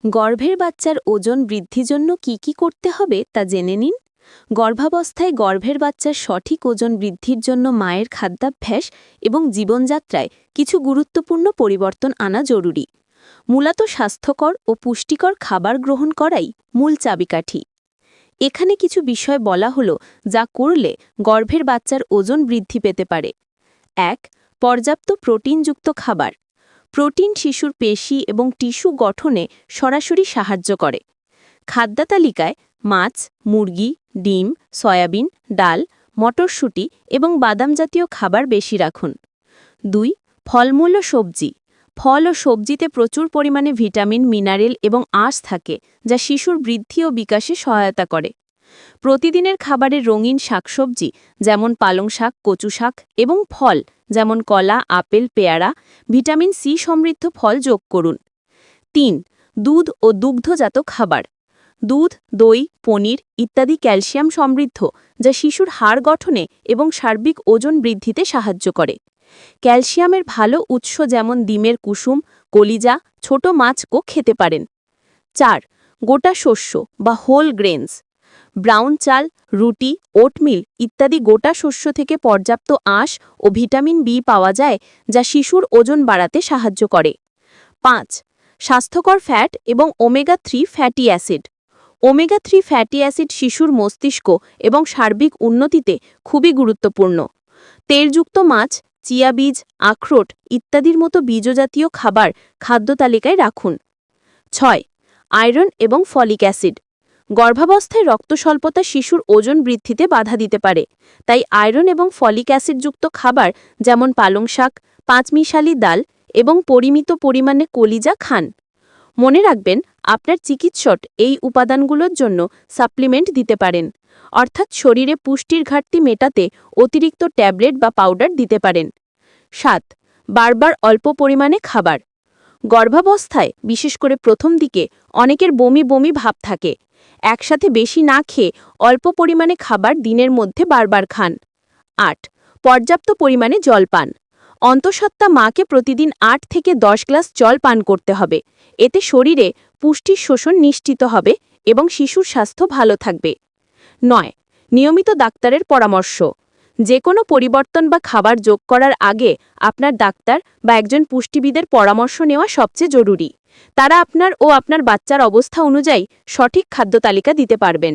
গর্ভের বাচ্চার ওজন বৃদ্ধির জন্য কি করতে হবে তা জেনে নিন। গর্ভাবস্থায় গর্ভের বাচ্চার সঠিক ওজন বৃদ্ধির জন্য মায়ের খাদ্যাভ্যাস এবং জীবনযাত্রায় কিছু গুরুত্বপূর্ণ পরিবর্তন আনা জরুরি। মূলত স্বাস্থ্যকর ও পুষ্টিকর খাবার গ্রহণ করাই মূল চাবিকাঠি। এখানে কিছু বিষয় বলা হলো যা করলে গর্ভের বাচ্চার ওজন বৃদ্ধি পেতে পারে। ১. পর্যাপ্ত প্রোটিনযুক্ত খাবার। প্রোটিন শিশুর পেশি এবং টিস্যু গঠনে সরাসরি সাহায্য করে। খাদ্যতালিকায় মাছ, মুরগি, ডিম, সয়াবিন, ডাল, মটরশুঁটি এবং বাদাম জাতীয় খাবার বেশি রাখুন। ২. ফলমূল ও সবজি। ফল ও সবজিতে প্রচুর পরিমাণে ভিটামিন, মিনারেল এবং আঁশ থাকে, যা শিশুর বৃদ্ধি ও বিকাশে সহায়তা করে। প্রতিদিনের খাবারের রঙিন শাকসবজি যেমন পালং শাক, কচু শাক এবং ফল যেমন কলা, আপেল, পেয়ারা, ভিটামিন সি সমৃদ্ধ ফল যোগ করুন। ৩. দুধ ও দুগ্ধজাত খাবার। দুধ, দই, পনির ইত্যাদি ক্যালসিয়াম সমৃদ্ধ, যা শিশুর হাড় গঠনে এবং সার্বিক ওজন বৃদ্ধিতে সাহায্য করে। ক্যালসিয়ামের ভালো উৎস যেমন ডিমের কুসুম, কলিজা, ছোট মাছও খেতে পারেন। ৪. গোটা শস্য বা হোল গ্রেনস। ব্রাউন চাল, রুটি, ওটমিল ইত্যাদি গোটা শস্য থেকে পর্যাপ্ত আঁশ ও ভিটামিন বি পাওয়া যায়, যা শিশুর ওজন বাড়াতে সাহায্য করে। ৫. স্বাস্থ্যকর ফ্যাট এবং omega-3 fatty acid. Omega-3 fatty acid শিশুর মস্তিষ্ক এবং সার্বিক উন্নতিতে খুবই গুরুত্বপূর্ণ। তেলযুক্ত মাছ, চিয়া বীজ, আখরোট ইত্যাদির মতো বীজজাতীয় খাবার খাদ্যতালিকায় রাখুন। ৬. আয়রন এবং ফলিক অ্যাসিড। গর্ভাবস্থায় রক্তস্বল্পতা শিশুর ওজন বৃদ্ধিতে বাধা দিতে পারে, তাই আয়রন এবং ফলিক অ্যাসিডযুক্ত খাবার যেমন পালং শাক, পাঁচমিশালি ডাল এবং পরিমিত পরিমাণে কলিজা খান। মনে রাখবেন, আপনার চিকিৎসক এই উপাদানগুলোর জন্য সাপ্লিমেন্ট দিতে পারেন, অর্থাৎ শরীরে পুষ্টির ঘাটতি মেটাতে অতিরিক্ত ট্যাবলেট বা পাউডার দিতে পারেন। ৭. বারবার অল্প পরিমাণে খাবার। গর্ভাবস্থায় বিশেষ করে প্রথম দিকে অনেকের বমি বমি ভাব থাকে। একসাথে বেশি না খেয়ে অল্প পরিমাণে খাবার দিনের মধ্যে বারবার খান। ৮. পর্যাপ্ত পরিমাণে জল পান। অন্তঃসত্ত্বা মাকে প্রতিদিন ৮ থেকে ১০ গ্লাস জল পান করতে হবে। এতে শরীরে পুষ্টির শোষণ নিশ্চিত হবে এবং শিশুর স্বাস্থ্য ভালো থাকবে। ৯. নিয়মিত ডাক্তারের পরামর্শ। যে কোনো পরিবর্তন বা খাবার যোগ করার আগে আপনার ডাক্তার বা একজন পুষ্টিবিদের পরামর্শ নেওয়া সবচেয়ে জরুরি। তারা আপনার ও আপনার বাচ্চার অবস্থা অনুযায়ী সঠিক খাদ্য তালিকা দিতে পারবেন।